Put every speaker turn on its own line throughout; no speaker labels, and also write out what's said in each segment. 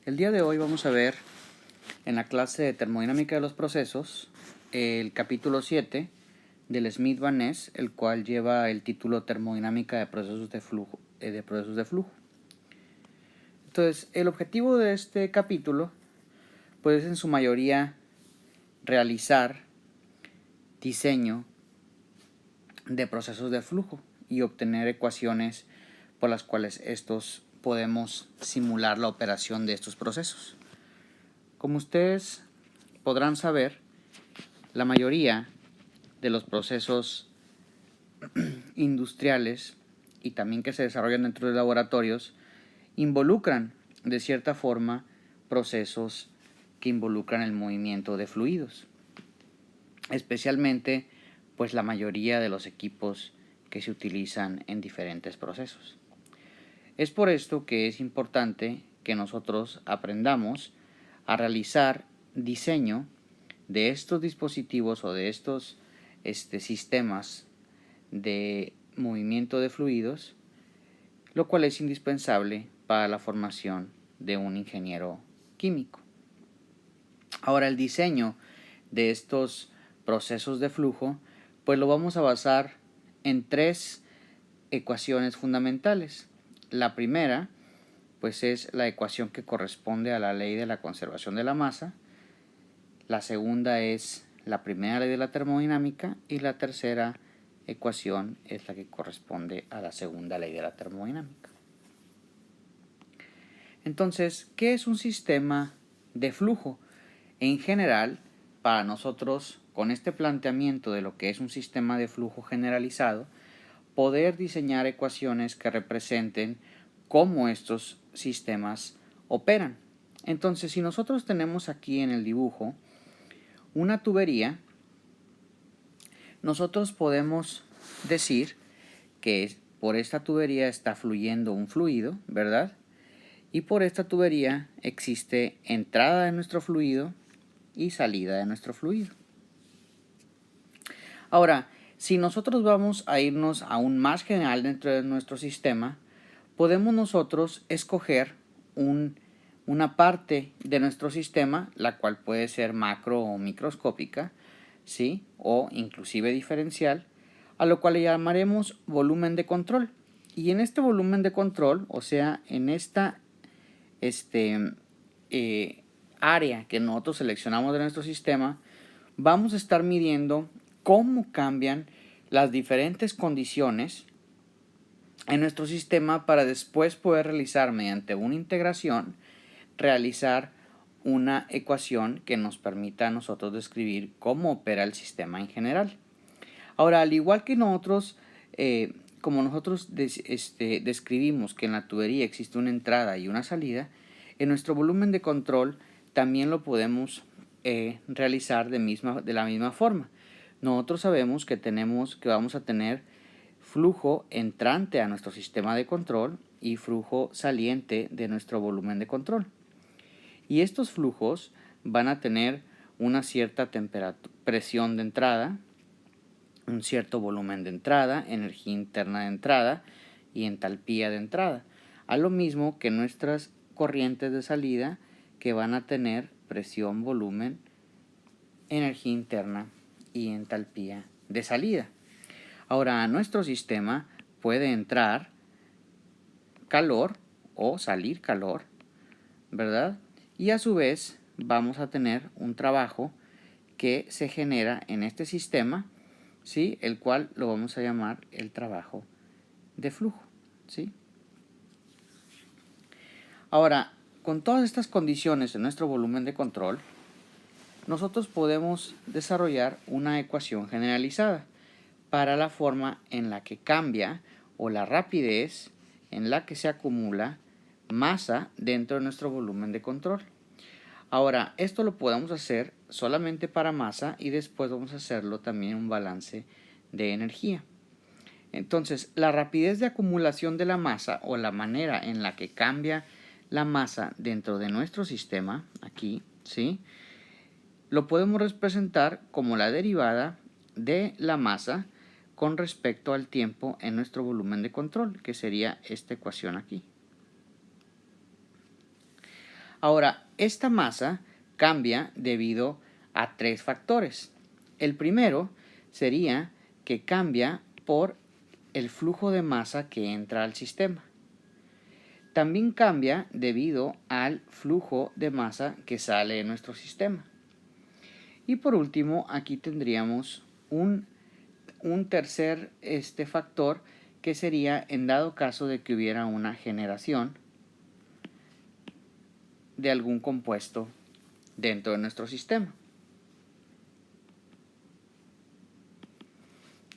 El día de hoy vamos a ver en la clase de termodinámica de los procesos el capítulo 7 del Smith-Van Ness, el cual lleva el título Termodinámica de procesos de flujo. Entonces, el objetivo de este capítulo pues es en su mayoría realizar diseño de procesos de flujo y obtener ecuaciones por las cuales podemos simular la operación de estos procesos. Como ustedes podrán saber, la mayoría de los procesos industriales y también que se desarrollan dentro de laboratorios involucran de cierta forma procesos que involucran el movimiento de fluidos, especialmente pues la mayoría de los equipos que se utilizan en diferentes procesos. Es por esto que es importante que nosotros aprendamos a realizar diseño de estos dispositivos o de estos sistemas de movimiento de fluidos, lo cual es indispensable para la formación de un ingeniero químico. Ahora, el diseño de estos procesos de flujo, pues lo vamos a basar en tres ecuaciones fundamentales. La primera, pues es la ecuación que corresponde a la ley de la conservación de la masa. La segunda es la primera ley de la termodinámica y la tercera ecuación es la que corresponde a la segunda ley de la termodinámica. Entonces, ¿qué es un sistema de flujo? En general, para nosotros, con este planteamiento de lo que es un sistema de flujo generalizado, poder diseñar ecuaciones que representen cómo estos sistemas operan. Entonces, si nosotros tenemos aquí en el dibujo una tubería, nosotros podemos decir que por esta tubería está fluyendo un fluido, ¿verdad? Y por esta tubería existe entrada de nuestro fluido y salida de nuestro fluido. Ahora, si nosotros vamos a irnos aún más general dentro de nuestro sistema, podemos nosotros escoger una parte de nuestro sistema, la cual puede ser macro o microscópica, ¿sí? O inclusive diferencial, a lo cual le llamaremos volumen de control. Y en este volumen de control, o sea, en esta área que nosotros seleccionamos de nuestro sistema, vamos a estar midiendo cómo cambian las diferentes condiciones en nuestro sistema para después poder realizar mediante una integración, realizar una ecuación que nos permita a nosotros describir cómo opera el sistema en general. Ahora, al igual que nosotros, como nosotros describimos que en la tubería existe una entrada y una salida, en nuestro volumen de control también lo podemos realizar de la misma forma. Nosotros sabemos que vamos a tener flujo entrante a nuestro sistema de control y flujo saliente de nuestro volumen de control. Y estos flujos van a tener una cierta presión de entrada, un cierto volumen de entrada, energía interna de entrada y entalpía de entrada. A lo mismo que nuestras corrientes de salida que van a tener presión, volumen, energía interna y entalpía de salida. Ahora, a nuestro sistema puede entrar calor o salir calor, ¿verdad? Y a su vez vamos a tener un trabajo que se genera en este sistema, ¿sí? El cual lo vamos a llamar el trabajo de flujo, ¿sí? Ahora, con todas estas condiciones en nuestro volumen de control, nosotros podemos desarrollar una ecuación generalizada para la forma en la que cambia o la rapidez en la que se acumula masa dentro de nuestro volumen de control. Ahora, esto lo podemos hacer solamente para masa y después vamos a hacerlo también en un balance de energía. Entonces, la rapidez de acumulación de la masa o la manera en la que cambia la masa dentro de nuestro sistema, aquí, ¿sí? Lo podemos representar como la derivada de la masa con respecto al tiempo en nuestro volumen de control, que sería esta ecuación aquí. Ahora, esta masa cambia debido a 3 factores. El primero sería que cambia por el flujo de masa que entra al sistema. También cambia debido al flujo de masa que sale de nuestro sistema. Y por último, aquí tendríamos un tercer factor, que sería en dado caso de que hubiera una generación de algún compuesto dentro de nuestro sistema.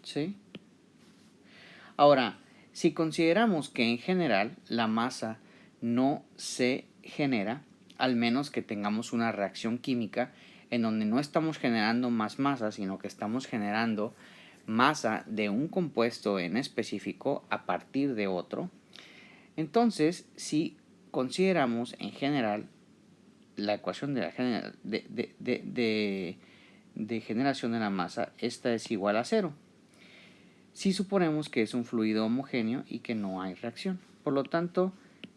¿Sí? Ahora, si consideramos que en general la masa no se genera, al menos que tengamos una reacción química en donde no estamos generando más masa, sino que estamos generando masa de un compuesto en específico a partir de otro, entonces si consideramos en general la ecuación de generación de la masa, esta es igual a 0. Si suponemos que es un fluido homogéneo y que no hay reacción. Por lo tanto,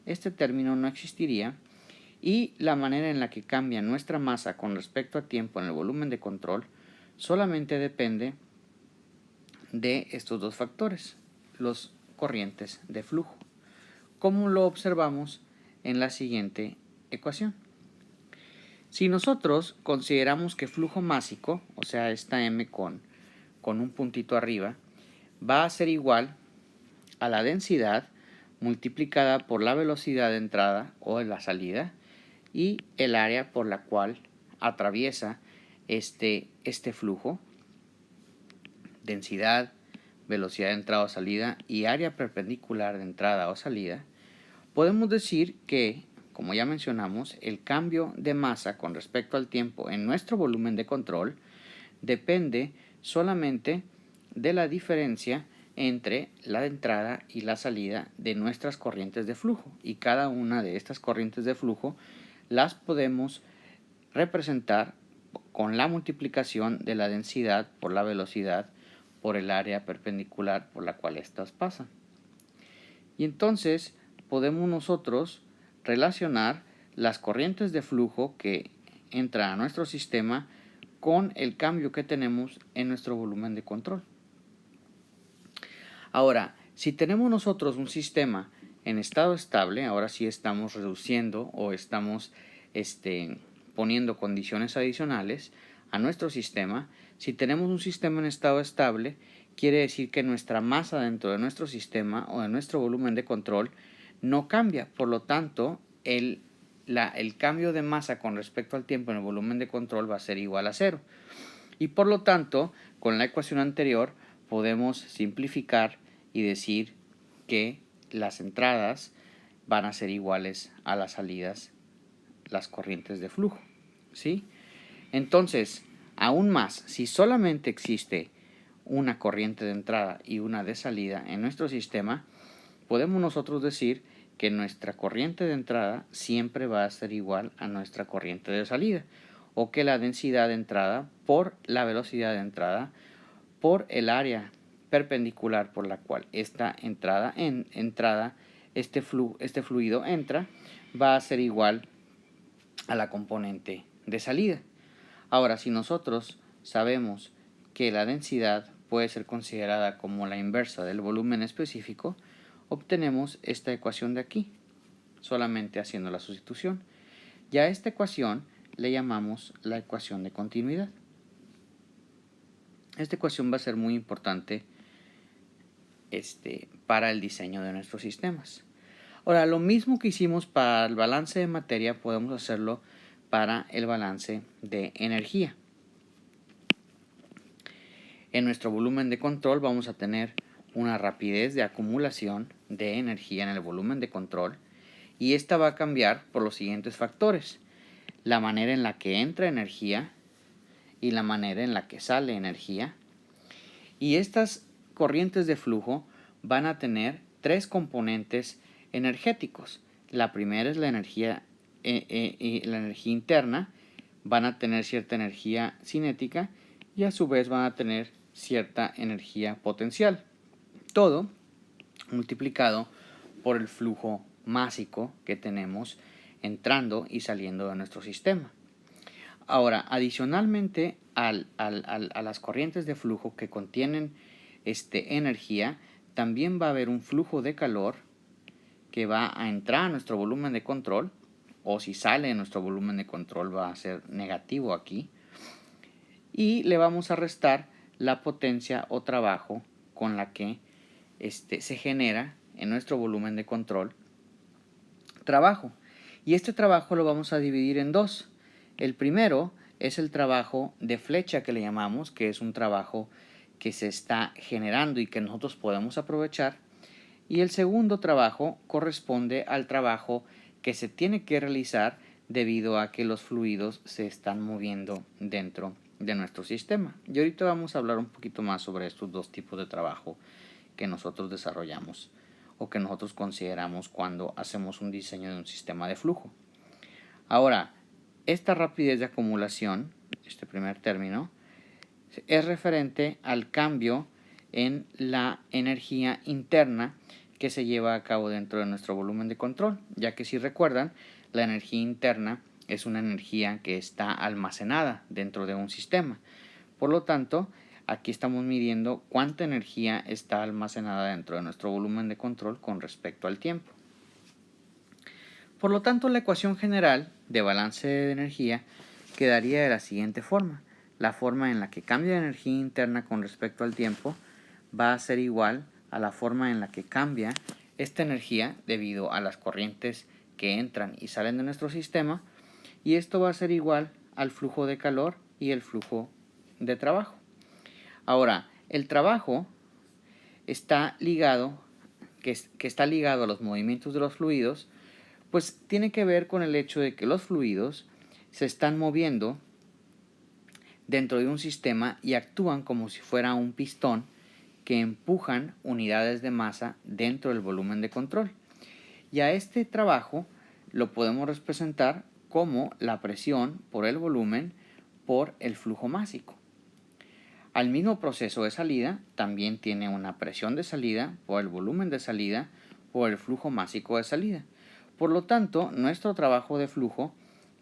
este término no existiría y la manera en la que cambia nuestra masa con respecto a tiempo en el volumen de control solamente depende de estos dos factores, los corrientes de flujo, como lo observamos en la siguiente ecuación. Si nosotros consideramos que flujo másico, o sea, esta m con un puntito arriba, va a ser igual a la densidad multiplicada por la velocidad de entrada o de la salida y el área por la cual atraviesa este flujo, densidad, velocidad de entrada o salida y área perpendicular de entrada o salida, podemos decir que, como ya mencionamos, el cambio de masa con respecto al tiempo en nuestro volumen de control depende solamente de la diferencia entre la entrada y la salida de nuestras corrientes de flujo, y cada una de estas corrientes de flujo las podemos representar con la multiplicación de la densidad por la velocidad por el área perpendicular por la cual éstas pasan. Y entonces podemos nosotros relacionar las corrientes de flujo que entran a nuestro sistema con el cambio que tenemos en nuestro volumen de control. Ahora, si tenemos nosotros un sistema en estado estable, ahora sí estamos reduciendo o estamos poniendo condiciones adicionales a nuestro sistema. Si tenemos un sistema en estado estable, quiere decir que nuestra masa dentro de nuestro sistema o de nuestro volumen de control no cambia. Por lo tanto, el cambio de masa con respecto al tiempo en el volumen de control va a ser igual a 0. Y por lo tanto, con la ecuación anterior podemos simplificar y decir que las entradas van a ser iguales a las salidas, las corrientes de flujo, ¿sí? Entonces, aún más, si solamente existe una corriente de entrada y una de salida en nuestro sistema, podemos nosotros decir que nuestra corriente de entrada siempre va a ser igual a nuestra corriente de salida, o que la densidad de entrada por la velocidad de entrada por el área perpendicular por la cual esta este fluido entra, va a ser igual a la componente de salida. Ahora, si nosotros sabemos que la densidad puede ser considerada como la inversa del volumen específico, obtenemos esta ecuación de aquí, solamente haciendo la sustitución. Ya a esta ecuación le llamamos la ecuación de continuidad. Esta ecuación va a ser muy importante para el diseño de nuestros sistemas. Ahora, lo mismo que hicimos para el balance de materia, podemos hacerlo para el balance de energía. En nuestro volumen de control vamos a tener una rapidez de acumulación de energía en el volumen de control, y esta va a cambiar por los siguientes factores: la manera en la que entra energía y la manera en la que sale energía. Y estas corrientes de flujo van a tener 3 componentes energéticos. La primera es la energía interna, van a tener cierta energía cinética y a su vez van a tener cierta energía potencial. Todo multiplicado por el flujo másico que tenemos entrando y saliendo de nuestro sistema. Ahora, adicionalmente a las corrientes de flujo que contienen energía, también va a haber un flujo de calor que va a entrar a nuestro volumen de control, o si sale de nuestro volumen de control va a ser negativo aquí, y le vamos a restar la potencia o trabajo con la que se genera en nuestro volumen de control trabajo. Y este trabajo lo vamos a dividir en dos. El primero es el trabajo de flecha que le llamamos, que es un trabajo que se está generando y que nosotros podemos aprovechar. Y el segundo trabajo corresponde al trabajo que se tiene que realizar debido a que los fluidos se están moviendo dentro de nuestro sistema. Y ahorita vamos a hablar un poquito más sobre estos dos tipos de trabajo que nosotros desarrollamos o que nosotros consideramos cuando hacemos un diseño de un sistema de flujo. Ahora, esta rapidez de acumulación, este primer término, es referente al cambio en la energía interna que se lleva a cabo dentro de nuestro volumen de control, ya que si recuerdan, la energía interna es una energía que está almacenada dentro de un sistema. Por lo tanto, aquí estamos midiendo cuánta energía está almacenada dentro de nuestro volumen de control con respecto al tiempo. Por lo tanto, la ecuación general de balance de energía quedaría de la siguiente forma. La forma en la que cambia la energía interna con respecto al tiempo va a ser igual a la forma en la que cambia esta energía debido a las corrientes que entran y salen de nuestro sistema, y esto va a ser igual al flujo de calor y el flujo de trabajo. Ahora, el trabajo está ligado, que está ligado a los movimientos de los fluidos, pues tiene que ver con el hecho de que los fluidos se están moviendo dentro de un sistema y actúan como si fuera un pistón que empujan unidades de masa dentro del volumen de control. Y a este trabajo lo podemos representar como la presión por el volumen por el flujo másico. Al mismo proceso de salida también tiene una presión de salida por el volumen de salida por el flujo másico de salida. Por lo tanto, nuestro trabajo de flujo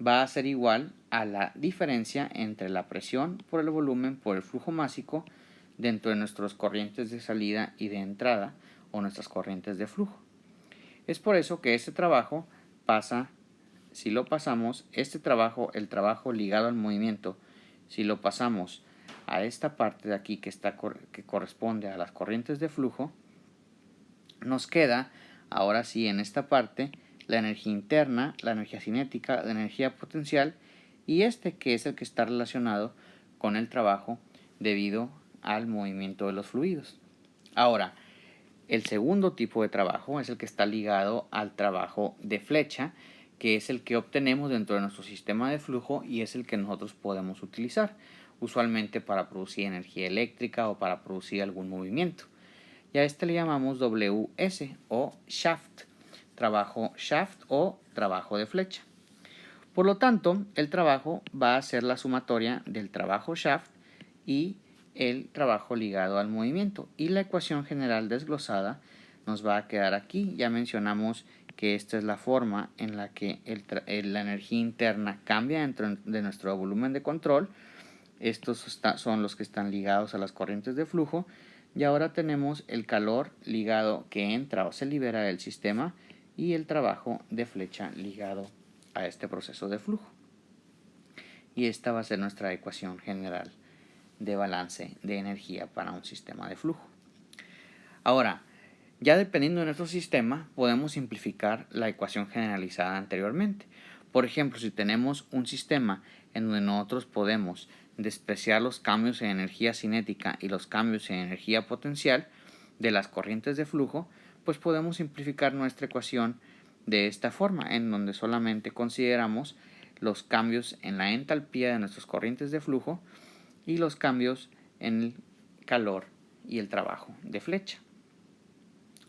va a ser igual a la diferencia entre la presión por el volumen por el flujo másico dentro de nuestras corrientes de salida y de entrada o nuestras corrientes de flujo. Es por eso que este trabajo pasa, si lo pasamos, este trabajo, el trabajo ligado al movimiento, si lo pasamos a esta parte de aquí que corresponde a las corrientes de flujo, nos queda ahora sí en esta parte la energía interna, la energía cinética, la energía potencial y que es el que está relacionado con el trabajo debido al movimiento de los fluidos. Ahora, el segundo tipo de trabajo es el que está ligado al trabajo de flecha, que es el que obtenemos dentro de nuestro sistema de flujo y es el que nosotros podemos utilizar, usualmente para producir energía eléctrica o para producir algún movimiento. Y a este le llamamos WS o shaft, trabajo shaft o trabajo de flecha. Por lo tanto, el trabajo va a ser la sumatoria del trabajo shaft y el trabajo ligado al movimiento. Y la ecuación general desglosada nos va a quedar aquí. Ya mencionamos que esta es la forma en la que la energía interna cambia dentro de nuestro volumen de control. Estos son los que están ligados a las corrientes de flujo. Y ahora tenemos el calor ligado que entra o se libera del sistema y el trabajo de flecha ligado a este proceso de flujo. Y esta va a ser nuestra ecuación general de balance de energía para un sistema de flujo. Ahora, ya dependiendo de nuestro sistema, podemos simplificar la ecuación generalizada anteriormente. Por ejemplo, si tenemos un sistema en donde nosotros podemos despreciar los cambios en energía cinética y los cambios en energía potencial de las corrientes de flujo, pues podemos simplificar nuestra ecuación de esta forma, en donde solamente consideramos los cambios en la entalpía de nuestras corrientes de flujo y los cambios en el calor y el trabajo de flecha.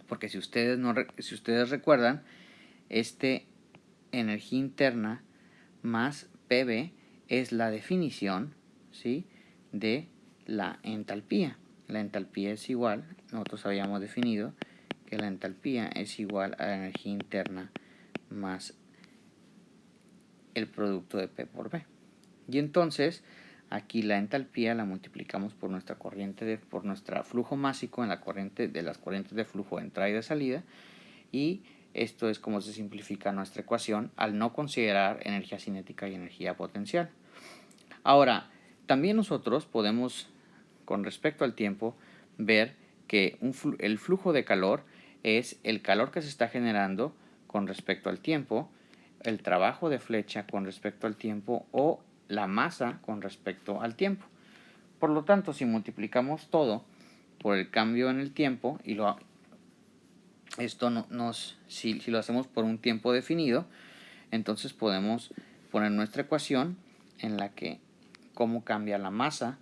Porque si ustedes recuerdan, energía interna más PV es la definición, ¿sí?, de la entalpía. La entalpía es igual, nosotros habíamos definido que la entalpía es igual a la energía interna más el producto de P por B. Y entonces aquí la entalpía la multiplicamos por nuestra por nuestro flujo másico en la corriente de las corrientes de flujo de entrada y de salida, y esto es como se simplifica nuestra ecuación al no considerar energía cinética y energía potencial. Ahora, también nosotros podemos, con respecto al tiempo, ver que el flujo de calor es el calor que se está generando con respecto al tiempo, el trabajo de flecha con respecto al tiempo o la masa con respecto al tiempo. Por lo tanto, si multiplicamos todo por el cambio en el tiempo y si lo hacemos por un tiempo definido, entonces podemos poner nuestra ecuación en la que cómo cambia la masa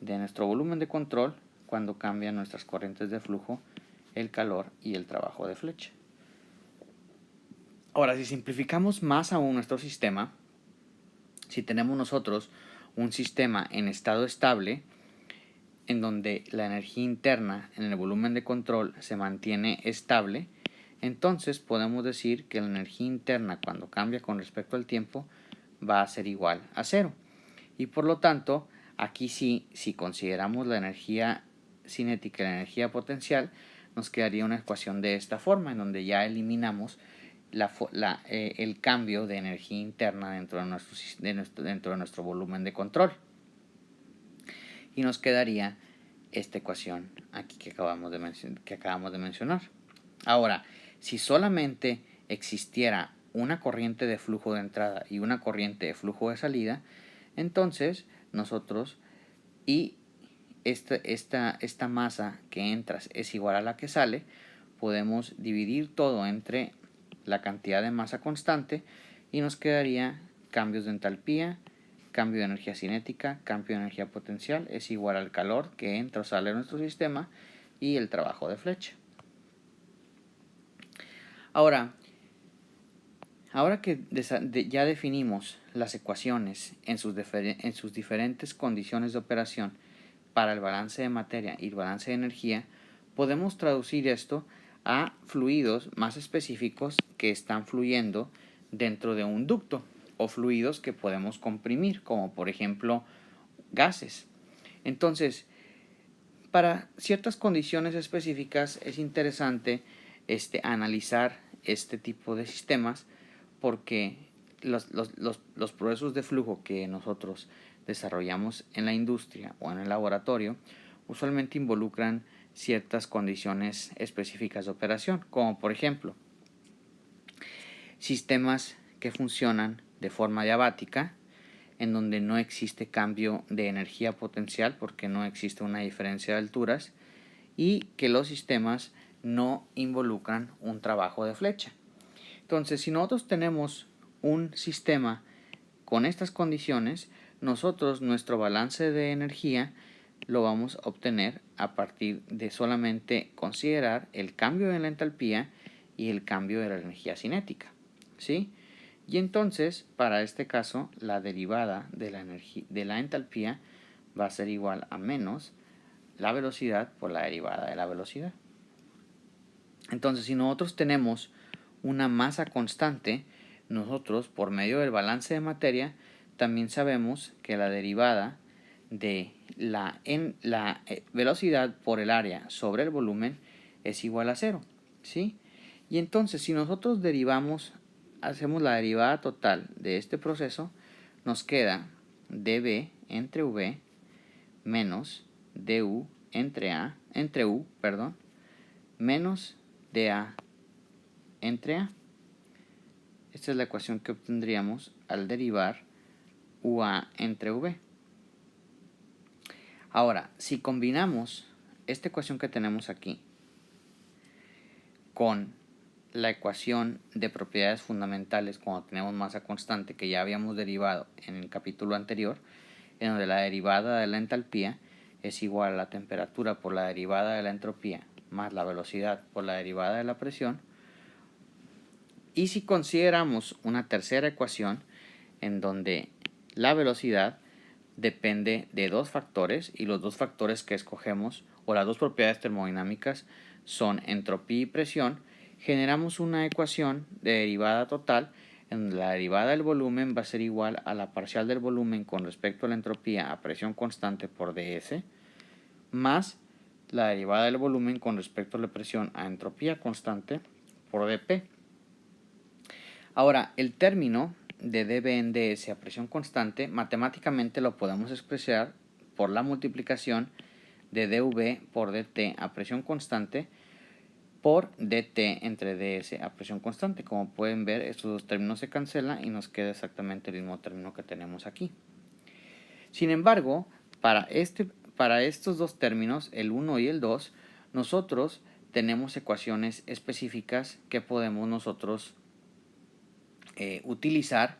de nuestro volumen de control cuando cambian nuestras corrientes de flujo, el calor y el trabajo de flecha. Ahora, si simplificamos más aún nuestro sistema, si tenemos nosotros un sistema en estado estable, en donde la energía interna en el volumen de control se mantiene estable, entonces podemos decir que la energía interna cuando cambia con respecto al tiempo va a ser igual a cero. Y por lo tanto, aquí sí, si consideramos la energía cinética y la energía potencial, nos quedaría una ecuación de esta forma, en donde ya eliminamos el cambio de energía interna dentro de nuestro volumen de control. Y nos quedaría esta ecuación aquí que acabamos de mencionar. Ahora, si solamente existiera una corriente de flujo de entrada y una corriente de flujo de salida, entonces nosotros, y esta masa que entra es igual a la que sale, podemos dividir todo entre la cantidad de masa constante y nos quedaría cambios de entalpía, cambio de energía cinética, cambio de energía potencial es igual al calor que entra o sale de nuestro sistema y el trabajo de flecha. Ahora que ya definimos las ecuaciones en sus diferentes condiciones de operación para el balance de materia y el balance de energía, podemos traducir esto a fluidos más específicos que están fluyendo dentro de un ducto o fluidos que podemos comprimir, como por ejemplo gases. Entonces, para ciertas condiciones específicas es interesante analizar este tipo de sistemas, porque los procesos de flujo que nosotros desarrollamos en la industria o en el laboratorio usualmente involucran ciertas condiciones específicas de operación, como por ejemplo sistemas que funcionan de forma diabática, en donde no existe cambio de energía potencial porque no existe una diferencia de alturas, y que los sistemas no involucran un trabajo de flecha. Entonces, si nosotros tenemos un sistema con estas condiciones, nosotros nuestro balance de energía lo vamos a obtener a partir de solamente considerar el cambio en la entalpía y el cambio de la energía cinética, ¿sí? Y entonces, para este caso, la derivada de la entalpía va a ser igual a menos la velocidad por la derivada de la velocidad. Entonces, si nosotros tenemos una masa constante, nosotros, por medio del balance de materia, también sabemos que la derivada de la velocidad por el área sobre el volumen es igual a cero, ¿sí? Y entonces, si nosotros hacemos la derivada total de este proceso, nos queda dB entre V menos du entre U, menos dA entre A. Esta es la ecuación que obtendríamos al derivar UA entre V. Ahora, si combinamos esta ecuación que tenemos aquí con la ecuación de propiedades fundamentales cuando tenemos masa constante que ya habíamos derivado en el capítulo anterior, en donde la derivada de la entalpía es igual a la temperatura por la derivada de la entropía más la velocidad por la derivada de la presión. Y si consideramos una tercera ecuación en donde la velocidad depende de dos factores, y los dos factores que escogemos o las dos propiedades termodinámicas son entropía y presión, generamos una ecuación de derivada total en donde la derivada del volumen va a ser igual a la parcial del volumen con respecto a la entropía a presión constante por ds, más la derivada del volumen con respecto a la presión a entropía constante por dp. Ahora, el término de dB en ds a presión constante, matemáticamente lo podemos expresar por la multiplicación de dV por dt a presión constante por dt entre ds a presión constante. Como pueden ver, estos dos términos se cancelan y nos queda exactamente el mismo término que tenemos aquí. Sin embargo, para estos dos términos, el 1 y el 2, nosotros tenemos ecuaciones específicas que podemos nosotros utilizar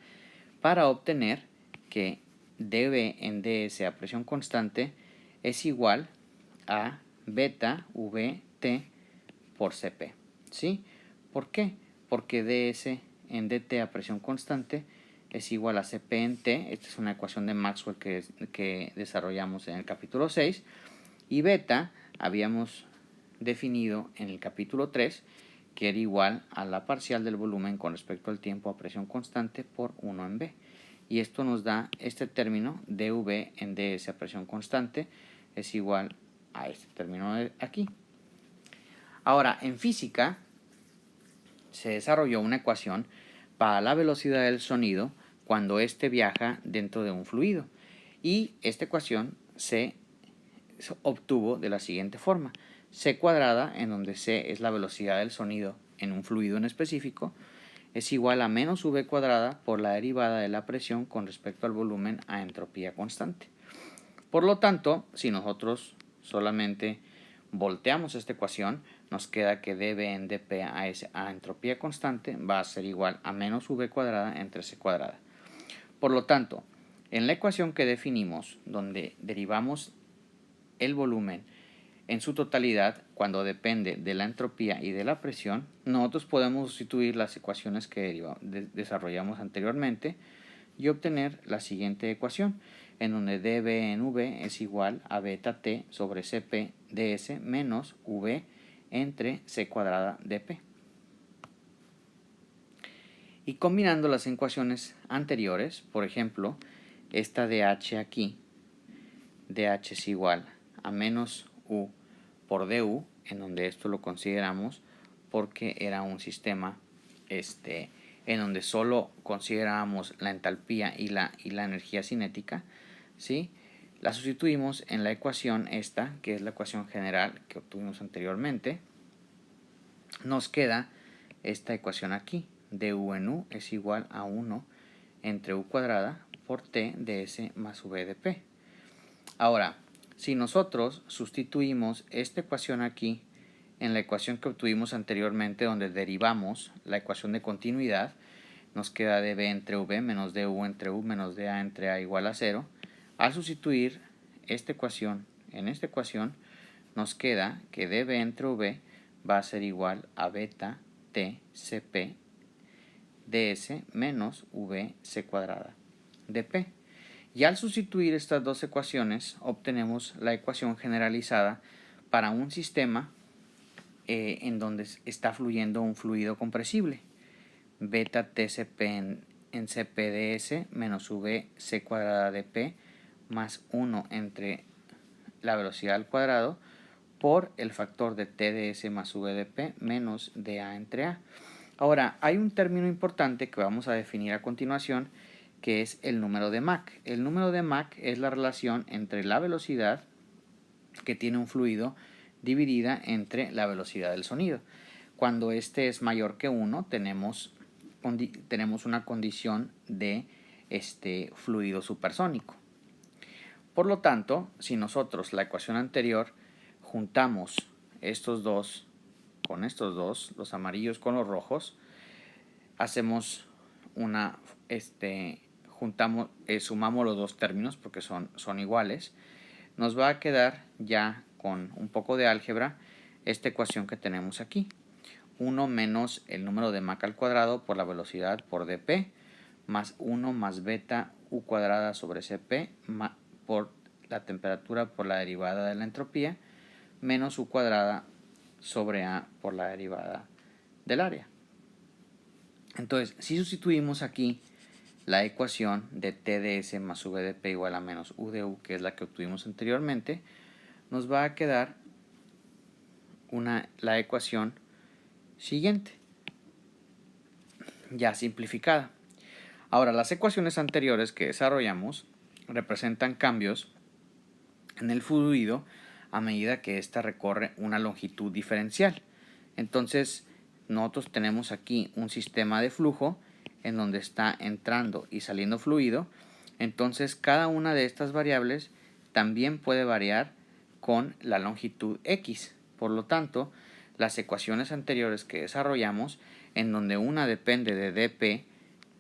para obtener que dB en ds a presión constante es igual a beta vt por cp. ¿Sí? ¿Por qué? Porque ds en dt a presión constante es igual a cp en t. Esta es una ecuación de Maxwell que desarrollamos en el capítulo 6. Y beta habíamos definido en el capítulo 3 que era igual a la parcial del volumen con respecto al tiempo a presión constante por 1 en b. Y esto nos da este término dV en ds a presión constante es igual a este término de aquí. Ahora, en física se desarrolló una ecuación para la velocidad del sonido cuando éste viaja dentro de un fluido. Y esta ecuación se obtuvo de la siguiente forma: c cuadrada, en donde c es la velocidad del sonido en un fluido en específico, es igual a menos v cuadrada por la derivada de la presión con respecto al volumen a entropía constante. Por lo tanto, si nosotros solamente volteamos esta ecuación, nos queda que dV en dp a entropía constante va a ser igual a menos v cuadrada entre c cuadrada. Por lo tanto, en la ecuación que definimos, donde derivamos el volumen en su totalidad cuando depende de la entropía y de la presión, nosotros podemos sustituir las ecuaciones que desarrollamos anteriormente y obtener la siguiente ecuación, en donde dB en V es igual a beta t sobre cp ds menos V entre c cuadrada dp. Y combinando las ecuaciones anteriores, por ejemplo, esta dh aquí, dh es igual a menos u por du, en donde esto lo consideramos porque era un sistema en donde solo considerábamos la entalpía y la energía cinética, ¿sí? La sustituimos en la ecuación esta, que es la ecuación general que obtuvimos anteriormente. Nos queda esta ecuación aquí, du en u es igual a 1 entre u cuadrada por t ds más v de p. Ahora, si nosotros sustituimos esta ecuación aquí en la ecuación que obtuvimos anteriormente, donde derivamos la ecuación de continuidad, nos queda dB entre v menos du entre u menos dA entre a igual a 0. Al sustituir esta ecuación en esta ecuación, nos queda que dB entre v va a ser igual a beta t cp ds menos v c cuadrada dp. Y al sustituir estas dos ecuaciones, obtenemos la ecuación generalizada para un sistema en donde está fluyendo un fluido compresible. Beta tcp en cpds menos v c cuadrada dp más 1 entre la velocidad al cuadrado por el factor de tds más v dp menos dA entre a. Ahora, hay un término importante que vamos a definir a continuación, que es el número de Mach. El número de Mach es la relación entre la velocidad que tiene un fluido dividida entre la velocidad del sonido. Cuando este es mayor que 1, tenemos una condición de fluido supersónico. Por lo tanto, si nosotros la ecuación anterior juntamos estos dos con estos dos, los amarillos con los rojos, hacemos sumamos los dos términos porque son iguales, nos va a quedar ya con un poco de álgebra esta ecuación que tenemos aquí: 1 menos el número de Mach al cuadrado por la velocidad por dp más 1 más beta u cuadrada sobre cp por la temperatura por la derivada de la entropía menos u cuadrada sobre a por la derivada del área. Entonces, si sustituimos aquí la ecuación de T de S más V de P igual a menos U de U, que es la que obtuvimos anteriormente, nos va a quedar la ecuación siguiente, ya simplificada. Ahora, las ecuaciones anteriores que desarrollamos representan cambios en el fluido a medida que ésta recorre una longitud diferencial. Entonces, nosotros tenemos aquí un sistema de flujo en donde está entrando y saliendo fluido. Entonces, cada una de estas variables también puede variar con la longitud X. Por lo tanto, las ecuaciones anteriores que desarrollamos, en donde una depende de dP,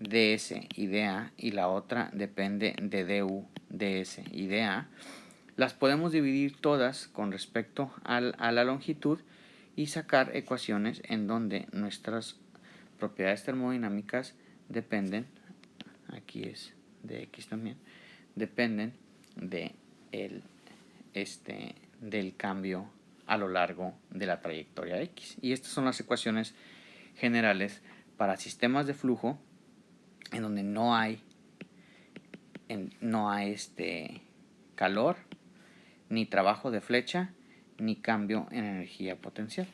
ds y dA y la otra depende de du, ds y dA, las podemos dividir todas con respecto a la longitud y sacar ecuaciones en donde nuestras propiedades termodinámicas dependen, aquí es de X también, dependen de del cambio a lo largo de la trayectoria X. Y estas son las ecuaciones generales para sistemas de flujo en donde no hay calor, ni trabajo de flecha, ni cambio en energía potencial.